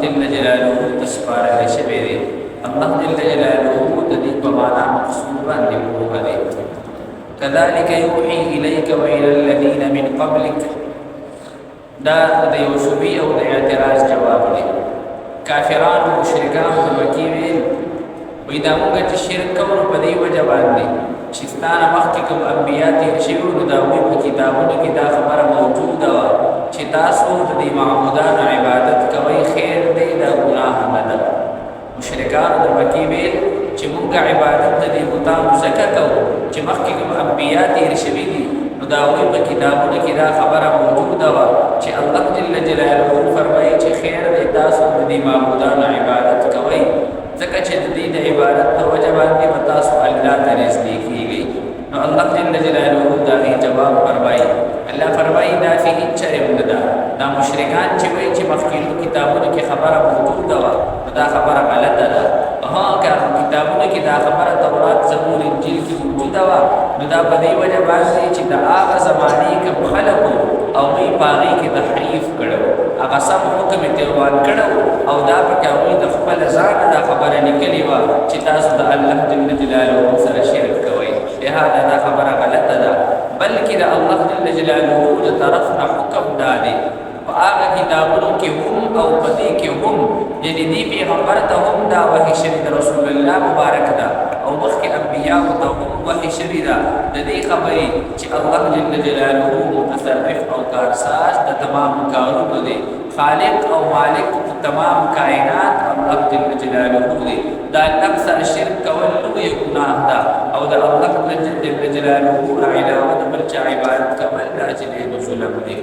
جل جلاله تسبارل شوی دی الله جل جلاله د دې په معنا مقصود باندې پوهه دی كذلك يوحي إليك وإلى الذين من قبلك دا د یو شوبې او د اعتراض جواب دی کافران او مشرکان په مکی ویل وې دا موږ چې شرک کوو په دې وجه باندې چې ستانه مخکې کوم انبیا تیر شوي نو دا وایي په کتابونو کې دا خبره موجوده وه چې تاسو د دې معبودانو عبادت کوئ خیر دی دا ګناه نه ده مشرکانو د مکې ویل چې موږ عبادت د دې بتانو ځکه کوو چې مخکې کوم انبیا تیر شوي دي نو دا وایي په کتابونو کې دا خبره موجوده وه چې الله جل جلاله فرمایي چې خیر دی تاسو د دې معبودانو عبادت کوئ ځکه چې د دې د عبادت په وجه باندې به تاسو الله ته نږدې کېږئ نو الله جل جلاله د هغې جواب فرمایي الله فرمایي دا فی هیڅ چرم نه ده دا مشرکان چې وایي چې مخکینو کتابونو کې خبره موجوده وه نو دا خبره غلطه ده که کتابونو کې دا خبره تورات زبور انجیل کې موجوده وه نو دا په دې وجه باندې چې د هغه زمانې کوم خلکو او دوی په هغې کې تحریف کړی هغه سم حکم یې تېروان کړی او دا پکې هغوی د خپل ځانه دا خبره لیکلې وه چې تاسو د الله جل جلاله سره شرک کوئ لهذا دا خبره غلطه ده بلکې د الله جل جلاله د طرف نه حکم دا دی په هغه کتابونو کې هم او په دې کې هم یعنې دې پیغمبر ته هم دا وحي شوې د رسول الله مبارک ده او مخکې انبیاو ته هم وحي شوې ده د دې خبرې چې الله جل جلاله متصرف او کارساز د تمام کارونو دی خالق او مالک تمام کائنات الله جل جلاله دی دا اکثر شرک کول لوی ګناه ده او د الله جل جلاله علاوه د بل چا عبادت کول دا چې ډېر ظلم دی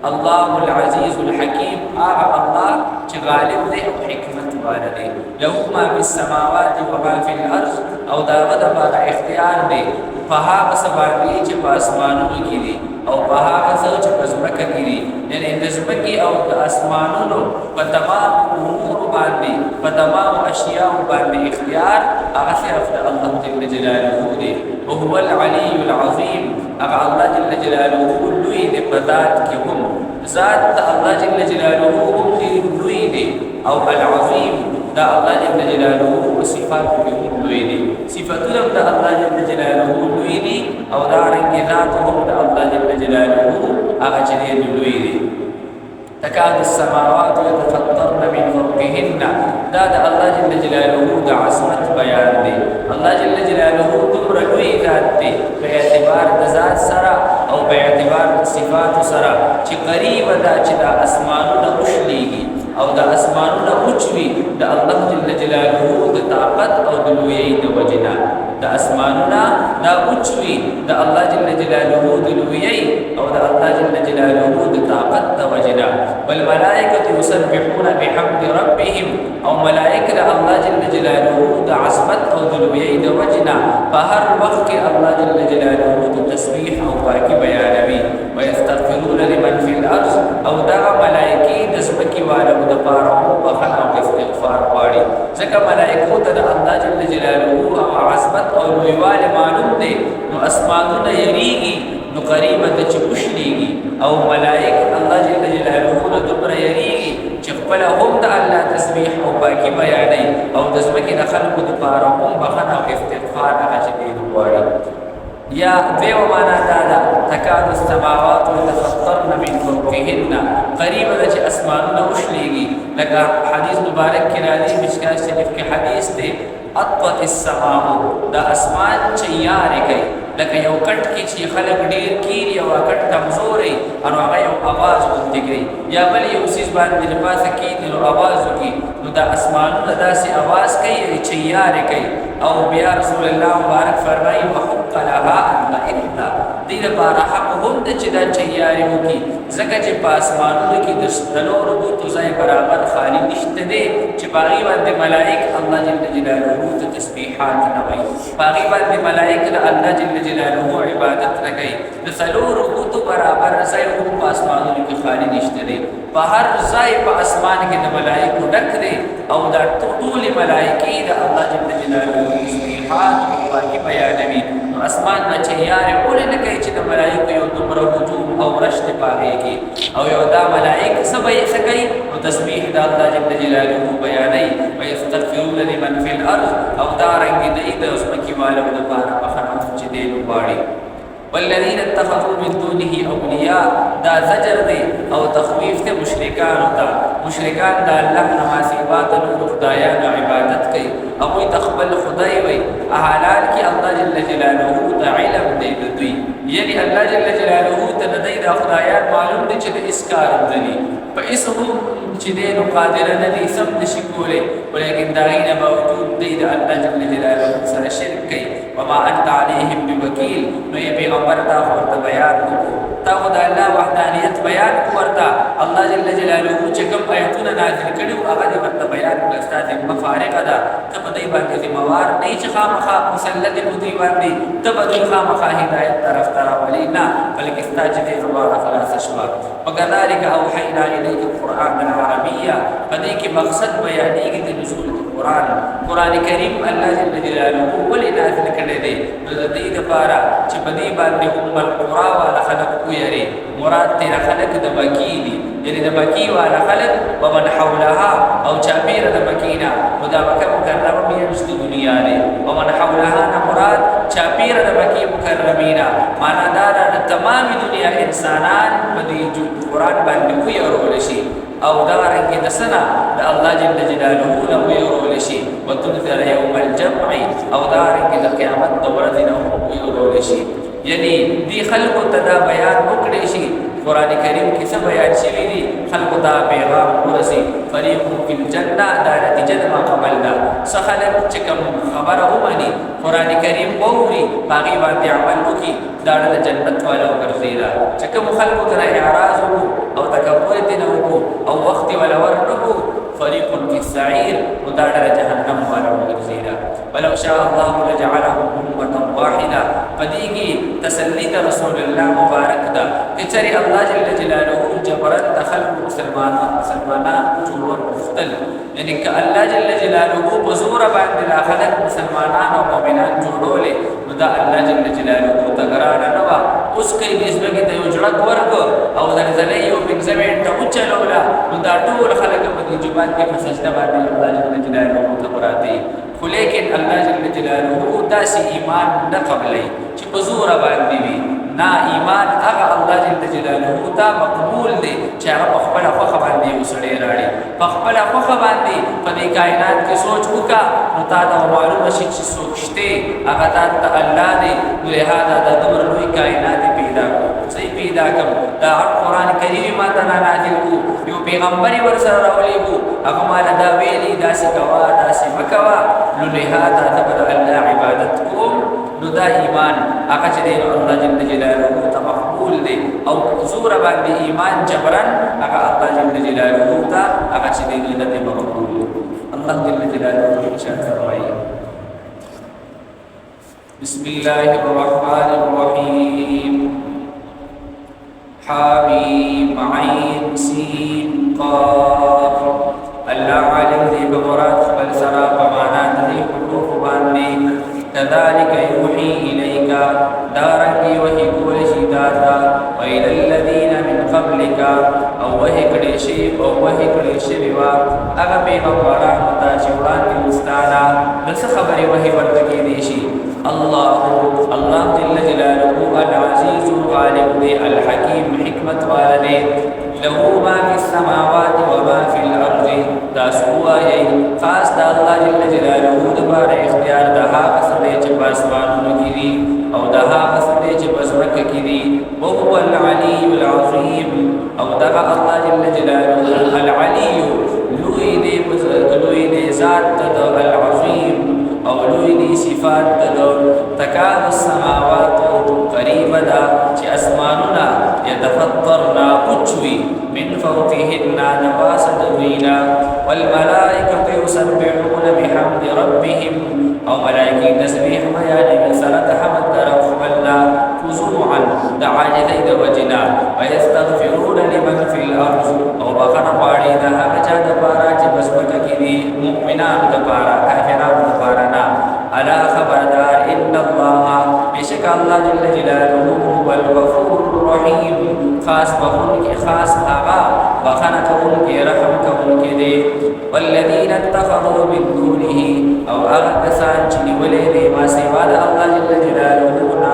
الله العزيز الحكيم الله چې غالب دی او حکمت والا دی له ما في السماوات وما في الارض او دا غدا اختیار دی په هغه څه باندې چې په اسمانونو کې دي او په هغه څه چې په ځمکه کې دي یعنې د ځمکې او د اسمانونو په تمام امور باندې په تمام اشیاء باندې اختیار هغه صرف د الله جل جلاله دی وهو العلي العظيم هغه الله جل جلاله لوی دی په ذات کې هم ذات د الله جل جلاله هم لوی دی او العظيم دا الله جل جلاله صفات کې هم لوی دی صفاتونه د الله جل جلاله لوی دی او دا رنګ ذات هم د الله جل جلاله هغه چې لوی دی تكاد السماوات يتفطرن من فوقهن دا الله جل جلاله دا عظمت بیان دی الله جل جلاله دومره لوی ذات دی په اعتبار د ذات سره او په اعتبار د صفات سره چې قریب ده چې دا اسمانونه وشلیږي او د اسمانونه اوچوي د الله جل جلاله د طاقت او د لویۍ د وجنه د اسمانونه دا اوچوي د الله جل جلاله د لویۍ او د الله جل جلاله د طاقت د وجنه والملائکه یسبحون بحمد ربهم او ملائکه د الله جل جلاله د عظمت او د لویۍ د وجنه په هر وخت کې الله جل جلاله د تسبیح او پاکي بیانوي ويستغفرون لمن في الارض او دا ملائکه د ځمکې والو د پاره بخښنه او استغفار غواړي ځکه ملائکو ته د الله جل جلاله او عظمت او لویوالی معلوم دی نو اسمانونه یریږي نو قریبه ته چې وشلیږي او ملائک الله جل جلاله نه دومره یریږي چې خپله هم د الله تسبیح او پاکي بیانوي او د ځمکې د خلکو دپاره هم بخښنه او استغفار هغه چې ډېر غواړي یا دیو معنا دا ده تکاد السماوات يتفطرن من فوقهن قریبه ده چې اسمانونه وشلیږي لکه حدیث مبارک کې راځي مشکات شریف کې حدیث دی اطفت السماء دا اسمان چې یارې کوي لکه یو کټ کې چې خلک ډېر کیري او کټ کمزوري او هغه یو اواز غوندې کوي یا بل یو څیز باندې د پاسه کېږي نو اواز وکړي نو دا اسمانونه داسې اواز کوي چې یارې کوي او بیا رسول الله مبارک فرمایي وحق لها ان تئن دې لپاره حق هم ده چې دا چیارې وکړي ځکه چې په اسمانونو کې د څلورو بوتو ځای برابر خالي نشته دی چې په هغې باندې ملائک الله جل جلاله ته تسبیحات نه وایي په هغې باندې ملائک د الله جل جلاله عبادت نه کوي د څلورو بوتو برابر ځای هم په اسمانونو کې خالي نشته دی په هر ځای په اسمان کې د ملائکو ډک دی او دا ټول ملائکې د الله جل جلاله تسبیحات او پاکي بیانوي. نو اسمان نه چې یارې ولې نه کوي چې د ملائکو یو دومره هجوم او رشت پاږېږي او یو دا ملائک څه به یې څه کوي؟ نو تسبیح د الله جل جلاله بیانوي. ویستغفرون لمن فی الارض او دارنګې دوی د ځمکې والو دپاره بخښنه چې دی غواړي. والذین اتخذوا من دونه اولیاء دا زجر دی او تخویف ته مشرکانو ته. مشرکان دا الله نه ما سوا د نورو خدایانو عبادت کوي، هغوی ته خپل خدای وایي، حالان کې الله جل جلاله ته علم دی د دوی. یعنې الله جل جلاله ته د دوی دا خدایان معلوم دي چې د هېڅ کار نه دي، په هېڅ هم چې دی نو قادره نه دي، سم نشي کولی، ولیکن د هغې نه باوجود دی د الله جل جلاله سره شرک کوي. وما انت علیهم بوکیل. نو یې پیغمبر تا خو ورته بیان وکړو، تا خو د الله وحدانیت بیان کړو ورته. الله جل جلاله چې کوم آیتونه نازل کړي وو هغه دې ورته بیان کړه. ستا ذمه فارغه ده، ته په دوی باندې ذمهوار نه یې چې خامخا مسلط یې په دوی باندې، ته به دوی خامخا هدایت طرف ته راولې، نه، بلکې ستا چې دې زبانه خلاصه شوه. وکذلک اوحینا الیک قرآنا عربیا. په دې کې مقصد بیانېږي د نزول قرآن. قرآن کریم الله جل جلاله ولې نازل کړی دی؟ نو د دې دپاره چې په دې باندې ام القرا والا خلک ویري. مراد تېره خلک د مکې دي، یعنې د مکې والا خلک ومن حولها او چاپېره د مکې نه. نو دا مکه مکرمه میاشت د دنیا دی. ومن حولها نه مراد چاپېره د مکې مکرمې نه. معنا دا ده د تمامې دنیا انسانان په دې قرآن باندې ویرولی شي او دغرنګې د څه نه؟ د الله جل جلاله نه ویرولی شي. وتنذر یوم الجمع او دغرنګې د قیامت د ورځې نه ویرولی شي. یعنې دې خلکو ته دا بیان وکړی شي. قرآن کریم کې څه بیان شوي دي؟ خلکو ته پیغام ورسي. فریق فی الجنه دا نتیجه د ما قبل ده. څه خلک چې کوم خبره ومني، قرآن کریم واوري، په هغې باندې عمل وکړي، دا د جنت والا وګرځېده. چې کومو خلکو ته اعراض وکړو او تکبر یې ترې وکړو او وخت یې وله ورنکړو، فریق فی السعیر، نو دا ډله جهنم والا وګرځېده. ولو شاء الله لجعلهم امة واحده. په دې کې تسلی د رسول الله مبارک ده که چېرې الله جل جلاله جبرن د خلکو مسلمانان جوړول غوښتل، یعنې که الله جل جلاله په زوره باندې دا خلک مسلمانان او مؤمنان جوړولې، نو دا الله جل جلاله ته ګرانه نه وه. اوس که یې دې ځمکې ته یو جړک ورکړ او زلزلې یو پنځه منټه وچلوله، نو دا ټول خلک په دې جومات کې په سجده باندې الله جل جلاله ته پراته وي. خو لیکن الله جل جلاله داسې ایمان نه قبلوي چې په زوره باندې وي. نه، ایمان هغه الله جل جلاله ته مقبول دی چې هغه په خپله خوښه باندې یو سړی راړي. په خپله خوښه باندې په دې کائنات کې سوچ وکړه، نو تا ته معلومه شي چې څوک شته، هغه ته الله دی. نو لهذا دا دومره لوی کائنات یې پیدا کړو. څه یې پیدا کړو؟ دا قرآن کریم ما ته نازل کړو، یو پیغمبر یې ورسره راولېږو، هغه ماله دا ویلي داسې کوه داسې مه کوه. نو لهذا ته به د الله عبادت کوم. نو دا ایمان هغه چې دی نو الله جل جلاله ته مقبول دی. او زوره باندې ایمان جبرن هغه الله جل جلاله ته هغه چې دی نه دی مقبول. الله جل جلاله ارشاد فرمایي: بسم الله الرحمن الرحیم. حامیم عین سین قاف. الله عالم دی په مراد خپل سره په معنا د دې حروف باندې. كذلك يوحي إليك دارنگی وحی کول شي داتا وإلى الذين من قبلك او وحی کړي شي او وحی کړي شي وا هغه پیغمبرانو ته چې وړاندې مستانا د څه خبرې وحی ورته کېدې شي. الله جل جلاله العزيز الغالب دی، الحكيم حکمت والا دی. له ما في السماوات وما في الارض. دا سوایي خاص د الله جل جلاله د بار اختیار د هغه څه دی چې په اسمانونو کې دي او د هغه څه دی چې په ځمکه کې دي. وهو العلي العظيم. او دغه الله جل جلاله العلي لوی دی ذات د العظيم او لوی دی صفات د تکاد السماوات قریبا دا چې اسمانونه يتفطرن اوچوي من فوقهن نباسد دوینا والملائکه یسبحون بحمد ربهم او ملائکه تسبیح بیانوي سره د حمد در خپلنا خضوعا د عاجزۍ د وجنا ويستغفرون لمن في الارض او بخښنه غواړي د هغه چا دپاره چې په ځمکه کې دي الرحيم خاص بخون کے خاص آغا بخنا کون کے رحم کون کے دے والذین اتخذوا من دونه او اغتسان چنی ولے دے ما سواد اللہ جل جلالہونا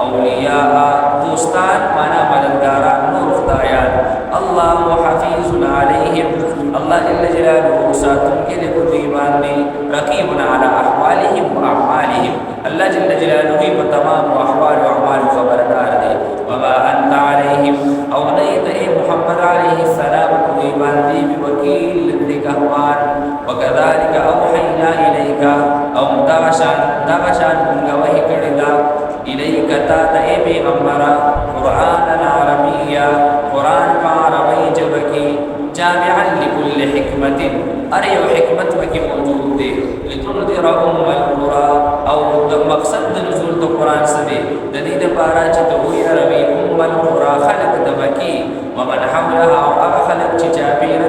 اولیاء دوستان مانا مددگاران نور خدایات اللہ حفیظ علیہم اللہ جل جلالہ ساتن کے لئے کل ایمان نے رقیبنا علی احوالہم و اعمالہم اللہ جل جلالہ پر تمام احوال و اعمال خبردار دے وما انت علیہم او نیت اے محمد علیہ السلام کو ایمان دے بوکیل لدکہوان وکذالک اوحینا الیکا او دغشان منگا وحی کردہ الیکا تاتا اے پیغمبرا قرآن عربیہ قرآن عربی جبکی جامعا لكل حكمة أريو حكمت وكي موجود دي لتنذر القرى أو مقصد نزول القرآن سدي دديد باراج دوي ربي القرى خلق دمكي ومن حولها أو خلق تجابير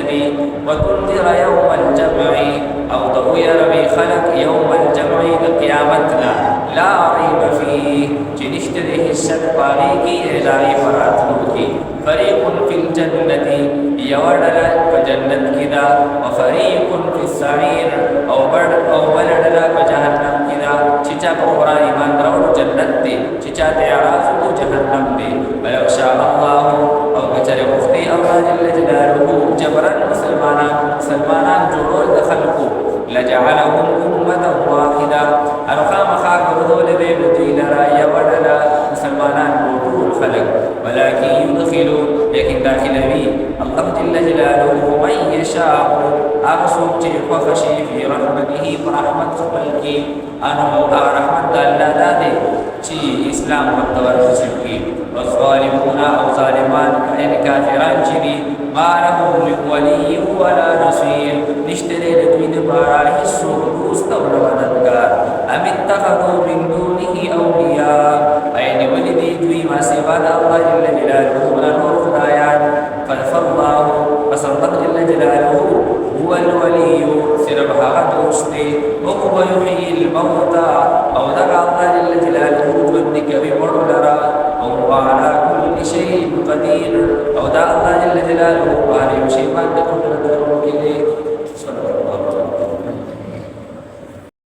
دي وتنذر يوم الجمع أو دوي ربي خلق يوم الجمع قيامتنا لا ريب فيه جنشتده الشد باغيكي إلهي فراتنوكي فريق في الجنة يوردلا فجنت كذا وفريق في السعير أو بلدلا فجهنم كذا چچا قرآن ایمان درور جنت دي چچا تعرافه جهنم دي ولو شاء الله أو كچر مفتي الله جل جلاله جبرا مسلمانان جرول دخلقو لجعلهم أمة واحدة أرقام خاك ردول دي بديل رأي وردلا مسلمانان بطول خلق ولكن يدخل لكن داخل بي الله جل جلاله من يشاء أغسوك وخشي في رحمته فرحمة خلقي أنه رحمة الله دادي شيء إسلام والتورس سبكي والظالمون أو ظالمان كأن كافران جري ما لهم من ولي ولا نصير نشتري لدوين باراه السوء استولى ونذكار أم اتخذوا من دونه أولياء أين ولدي دوي ما سوى الله جل جلاله ونور خدايان فالله فصدق جل جلاله هو الولي سربها دوستي وهو يحيي الموتى أو دقى الله جل جلاله ودك بمرلرا وهو على كل شيء قدير أو دقى الله جل جلاله وعلى شيء ما تقدر تروك إليه